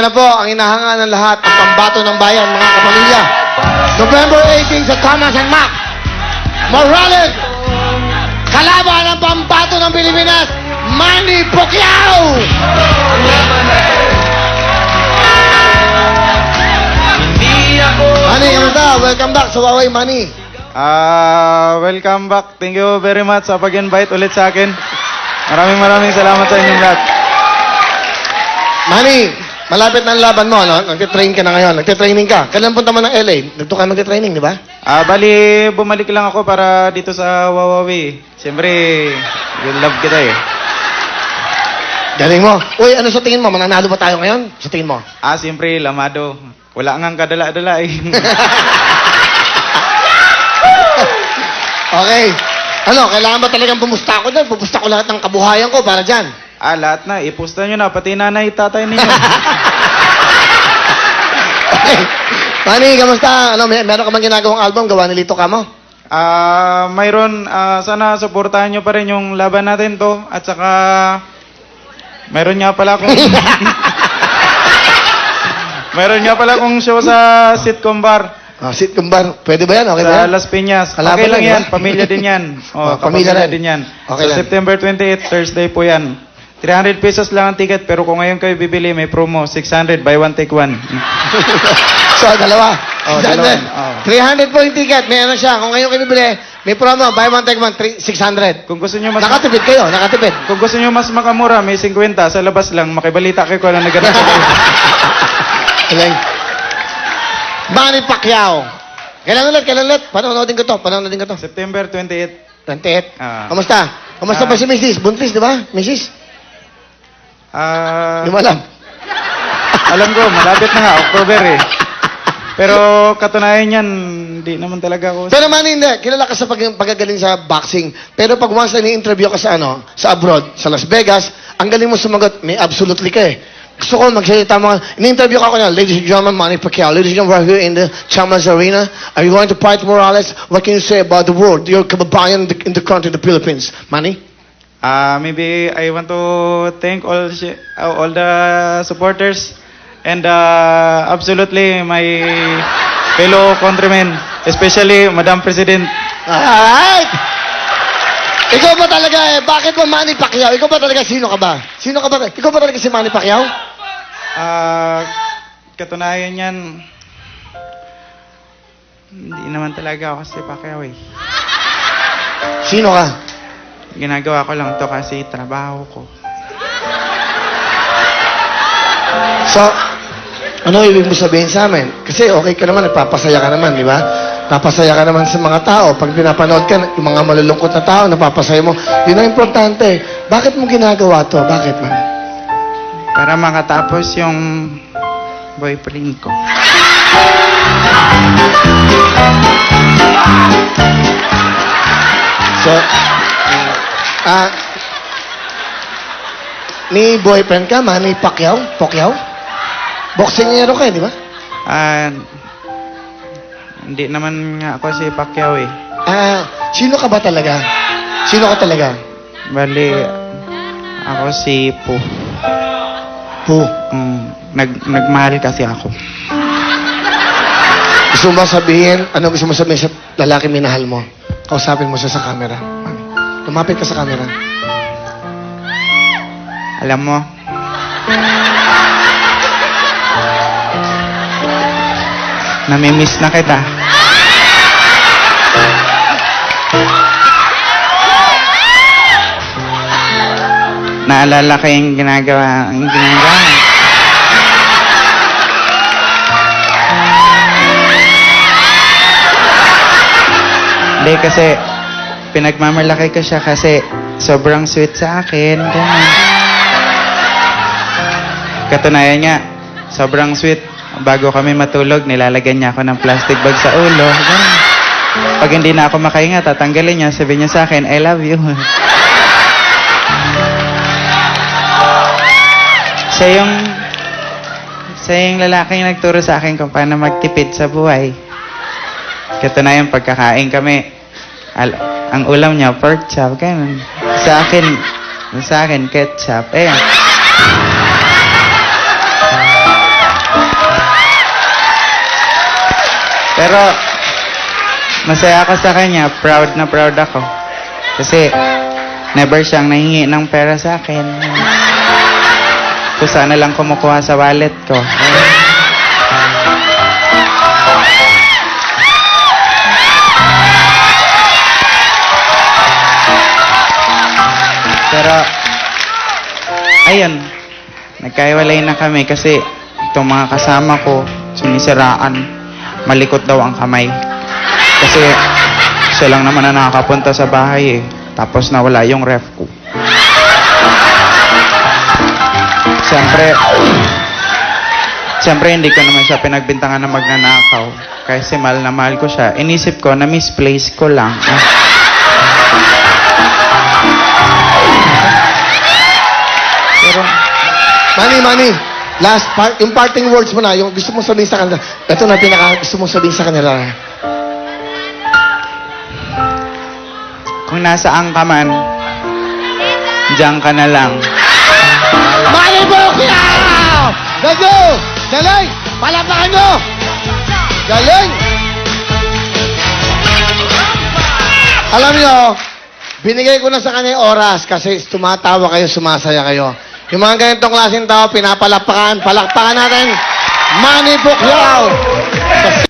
Ito na po ang inahanga ng lahat, ang pambato ng bayan, mga kapamilya. November 18 sa Thomas and Mac. Morales, kalaban ng pambato ng Pilipinas, Manny Pacquiao! Manny, kamusta? Welcome back sa Huawei, Manny. Welcome back. Thank you very much sa pag-invite ulit sa akin. Maraming salamat sa inyong lahat. Manny, malapit na ang laban mo, no? Nagtitrain ka na ngayon. Nagtitraining ka. Kailan punta mo ng LA? Nagto ka magtitraining, di ba? Bali, bumalik lang ako para dito sa Huawei. Siyempre, love kita eh. Galing mo. Uy, ano sa tingin mo? Mananalo ba tayo ngayon? Sa tingin mo? Siyempre, lamado. Wala ngang kadala-dala eh. Okay. Ano, kailangan ba talagang bumusta ako doon? Bumusta ko lahat ng kabuhayan ko para dyan. Lahat na. Ipusta nyo na. Pati nanay, tatay ninyo. Okay. Manny, kamusta? Ano, meron ka bang ginagawang album? Gawa ni Lito Camo? Mayroon, sana supportahan nyo pa rin yung laban natin to. At saka, mayroon nga pala akong... mayroon nga pala akong show sa sitcom bar. Sitcom bar. Pwede ba yan? Okay ba Sa yan? Las Piñas. Kalaban Okay lang yan, yan. di ba? Pamilya din yan. Pamilya rin. din yan. Okay Sa lang. September 28, Thursday po yan. 300 pesos lang ang ticket, pero kung ngayon kayo bibili, may promo. 600, buy one, take one. So, dalawa. Dalawa. 300 po yung ticket. May ano siya. Kung ngayon kayo bibili, may promo. Buy one, take one. 600. Kung gusto nyo mas... Nakatipid kayo. Nakatipid. Kung gusto nyo mas makamura, may 50. Sa labas lang, makibalita kayo kung ano nagganap sa kayo. Galing. Manny Pacquiao. Kailan ulit? Panonoodin ko to. September 28. 28. Ah. Kamusta? Kamusta ba si Mrs.? Buntis, di ba? Mrs.? Di mo alam. Alam ko, malapit na nga, October eh. Pero katunayan yan, hindi naman talaga ako... Pero Manny, hindi. Kilala ka sa pagkagaling sa boxing. Pero pag once na ni-interview ka sa sa abroad, sa Las Vegas, ang galing mo sumagot, may absolutely ka eh. Gusto ko magsalita mo. In-interview ka na, ladies and gentlemen, Manny Pacquiao. Ladies and gentlemen, we're here in the Chamas Arena. Are you going to fight Morales? What can you say about the world? Your kababayan in the country, the Philippines. Manny? Maybe I want to thank all the supporters and absolutely my fellow countrymen, especially Madam President. Alright! Ikaw ba talaga bakit ba Manny Pacquiao? Ikaw ba talaga, sino ka ba? Ikaw ba talaga si Manny Pacquiao? Katunayan yan, hindi naman talaga ako si Pacquiao eh. Sino ka? Ginagawa ko lang to kasi trabaho ko. So, ano ibig mo sabihin sa amin? Kasi okay ka naman, nagpapasaya ka naman, di ba? Napasaya ka naman sa mga tao. Pag pinapanood ka, yung mga malulungkot na tao, napapasaya mo. Yun ang importante. Bakit mo ginagawa to? Bakit man? Para makatapos yung boyfriend ko. So, ni boyfriend ka, Manny Pacquiao? Boxingero ka, di ba? Hindi naman nga ako si Pacquiao eh. Sino ka ba talaga? Sino ka talaga? Bali, ako si Po. Po. Nagmahal kasi ako. Gusto mo sabihin, ano gusto mo sabihin sa lalaki minahal mo? Kausapin mo siya sa camera. Manny. Lumapit ka sa camera. Alam mo, namimiss na kita. Naalala ko yung ginagawa. Hindi kasi, pinagmamalaki ko siya kasi sobrang sweet sa akin. Ganun. Katunayan niya, sobrang sweet. Bago kami matulog, nilalagyan niya ako ng plastic bag sa ulo. Ganun. Pag hindi na ako makahinga, tatanggalin niya. Sabihin niya sa akin, I love you. Siya yung lalaking nagturo sa akin kung paano magtipid sa buhay. Katunayan, pagkakain kami, ang ulam niya, pork chop, ganun. Sa akin, ketchup. Pero, masaya ako sa kanya. Proud na proud ako. Kasi, never siyang nahingi ng pera sa akin. Kung sana lang kumukuha sa wallet ko. Pero, ayun, nagkaiwalay na kami kasi itong mga kasama ko, sinisiraan, malikot daw ang kamay. Kasi siya lang naman na nakakapunta sa bahay eh. Tapos nawala yung ref ko. Siyempre hindi ko naman siya pinagbintangan na magnanakaw. Kasi mahal na mahal ko siya. Inisip ko na misplace ko lang. Pero, Manny, last part, yung parting words mo na, yung gusto mong sabihin sa kanila. Ito na gusto mong sabihin sa kanila. kung nasaan ka man, diyan ka na lang. Manny Pacquiao! Gago! Galing! Palapakan mo! Galing! Alam niyo, binigay ko na sa kanya yung oras kasi tumatawa kayo, sumasaya kayo. Yung mga ganitong klaseng tao, pinapalakpakan. Palakpakan natin. Manny Pacquiao!